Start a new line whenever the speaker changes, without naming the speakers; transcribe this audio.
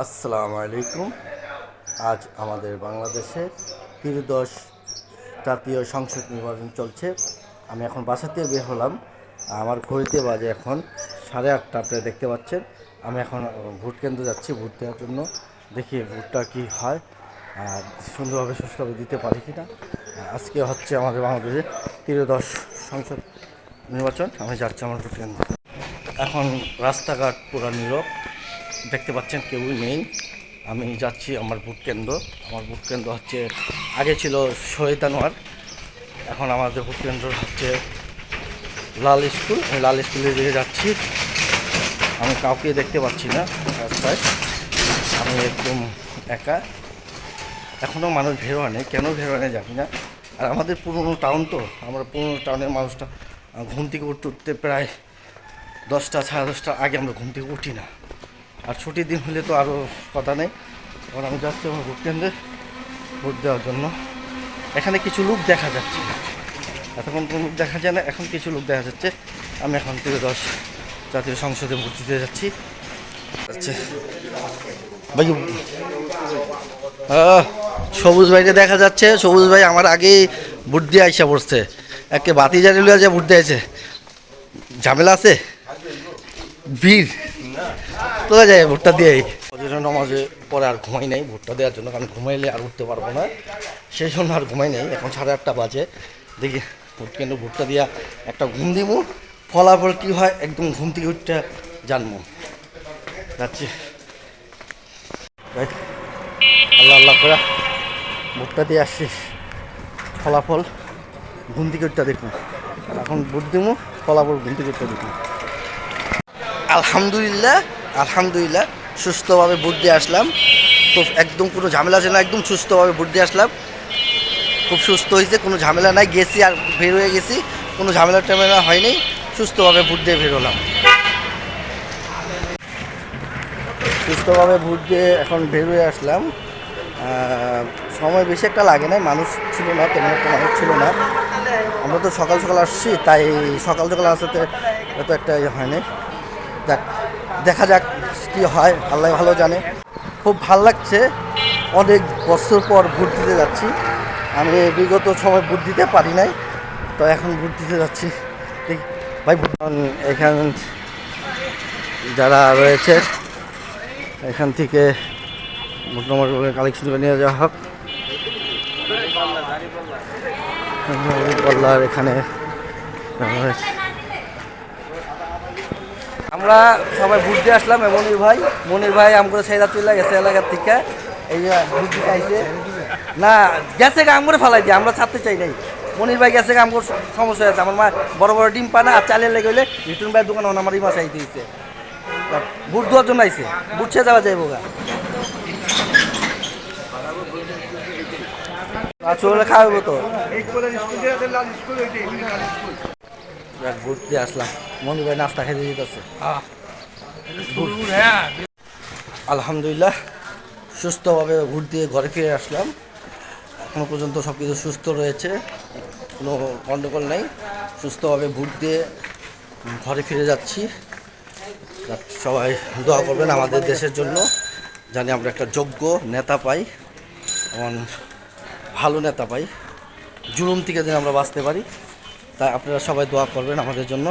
আসসালামু আলাইকুম। আজ আমাদের বাংলাদেশে ত্রিদশ জাতীয় সংসদ নির্বাচন চলছে। আমি এখন বাসা থেকে বের হলাম। আমার ঘড়িতে বাজে এখন 8:30। আপনারা দেখতে পাচ্ছেন আমি এখন ভোট কেন্দ্রে যাচ্ছি ভোট দেওয়ার জন্য। দেখি ভোটটা কী হয়, সুন্দরভাবে সুস্থভাবে দিতে পারি কি না। আজকে হচ্ছে আমাদের বাংলাদেশে ত্রিদশ সংসদ নির্বাচন। আমি যাচ্ছি আমার ভোট কেন্দ্রে। এখন রাস্তাঘাট পুরো নীরব, দেখতে পাচ্ছেন কেউই নেই। আমি যাচ্ছি আমার ভোট কেন্দ্র। আমার ভোট কেন্দ্র হচ্ছে আগে ছিল শহীদ আনোয়ার, এখন আমাদের ভোট কেন্দ্র হচ্ছে লাল স্কুল। আমি লাল স্কুলের দিকে যাচ্ছি। আমি কাউকে দেখতে পাচ্ছি না রাস্তায়, আমি একদম একা। এখনও মানুষ বের হয় নেই, কেন বের হয় না জানি না। আর আমাদের পুরনো টাউন তো, আমরা পুরনো টাউনের মানুষটা ঘুম থেকে উঠতে প্রায় 10টা 10:30 আগে আমরা ঘুম থেকে উঠি না। আর ছুটির দিন হলে তো আরও কথা নেই। এখন আমি যাচ্ছি আমার ভোট কেন্দ্রে ভোট দেওয়ার জন্য। এখানে কিছু লোক দেখা যাচ্ছে, এতক্ষণ কোনো লোক দেখা যায় না, এখন কিছু লোক দেখা যাচ্ছে। আমি এখন ত্রিদশ জাতীয় সংসদে ভোট দিতে যাচ্ছি। আচ্ছা ভাই, সবুজ ভাইকে দেখা যাচ্ছে। সবুজ ভাই আমার আগেই ভোট দিয়ে আইসা পড়ছে, একে বাতি জারি লিয়া যে ভোট দিয়েছে। ঝামেলা আছে, ভিড় তোলা যায় ভোটটা দিয়েই। নামাজে পরে আর ঘুমাই নাই ভোটটা দেওয়ার জন্য, কারণ ঘুমাইলে আর উঠতে পারবো না, সেই জন্য আর ঘুমাই নাই। এখন 8:30 বাজে। দেখি ভোট কেন্দ্র ভোটটা দিয়া একটা ঘুম দিব, ফলাফল কী হয় একদম ঘুম থেকে উঠতে জানবো। যাচ্ছি আল্লাহ আল্লাহ করে ভোটটা দিয়ে আসছি, ফলাফল ঘুম থেকে উঠতে দেখুন। এখন ভোট দিব, ফলাফল ঘুম থেকে উঠতে দেখুন। আলহামদুলিল্লাহ আলহামদুলিল্লাহ সুস্থভাবে ভোট দিয়ে আসলাম। তো একদম কোনো ঝামেলা আছে না, একদম সুস্থভাবে ভোট দিয়ে আসলাম। খুব সুস্থ হয়েছে, কোনো ঝামেলা নাই। গেছি আর বের হয়ে গেছি, কোনো ঝামেলা টামেলা হয়নি। সুস্থভাবে ভোট দিয়ে বের হলাম। সুস্থভাবে ভোট দিয়ে এখন বের হয়ে আসলাম। সময় বেশি একটা লাগে না, মানুষ ছিল না, তেমন একটা মানুষ ছিল না। আমরা তো সকাল সকাল আসছি, তাই সকাল সকাল আসাতে এত একটা ইয়ে হয়নি। যাক, দেখা যাক কী হয়, আল্লাহ ভালো জানে। খুব ভাল লাগছে, অনেক বছর পর ভোট দিতে যাচ্ছি। আমি বিগত সময় ভোট দিতে পারি নাই, তো এখন ভোট দিতে যাচ্ছি। ভাই এখান যারা রয়েছে এখান থেকে ভোট নম্বর কালেকশন করে নিয়ে যাওয়া হোক। পাল্লার এখানে আমরা সবাই ভোট দিয়ে আসলাম। মনির ভাই আমগুলো সেইরা চলে গেছে এলাকার থেকে, এই যে ভোট দিতে আইছে না, গেছে আম করে ফেলাই দিয়ে, আমরা ছাড়তে চাই নাই। মনির ভাই গেছে আম করে সমস্যা হয়েছে। আমার মা বড় বড় ডিম পানা আর চালের লেগে হইলে রিটুন ভাইয়ের দোকানে আমার এই মাসে আইতে দিচ্ছে, ভোট দেওয়ার জন্য আইছে। ভোট ছেড়ে যাওয়া যাইব গা, চলে খাওয়াবো তো। ভোট দিয়ে আসলাম, মনির ভাই নাস্তা খেতে দিতেছে। আলহামদুলিল্লাহ সুস্থভাবে ভোট দিয়ে ঘরে ফিরে আসলাম। এখনও পর্যন্ত সব কিছু সুস্থ রয়েছে, কোনো গণ্ডগোল নেই। সুস্থভাবে ভোট দিয়ে ঘরে ফিরে যাচ্ছি। সবাই দোয়া করবেন আমাদের দেশের জন্য, জানি আমরা একটা যোগ্য নেতা পাই, এমন ভালো নেতা পাই, জুলুম থেকে যেন আমরা বাঁচতে পারি। তাই আপনারা সবাই দোয়া করবেন আমাদের জন্য।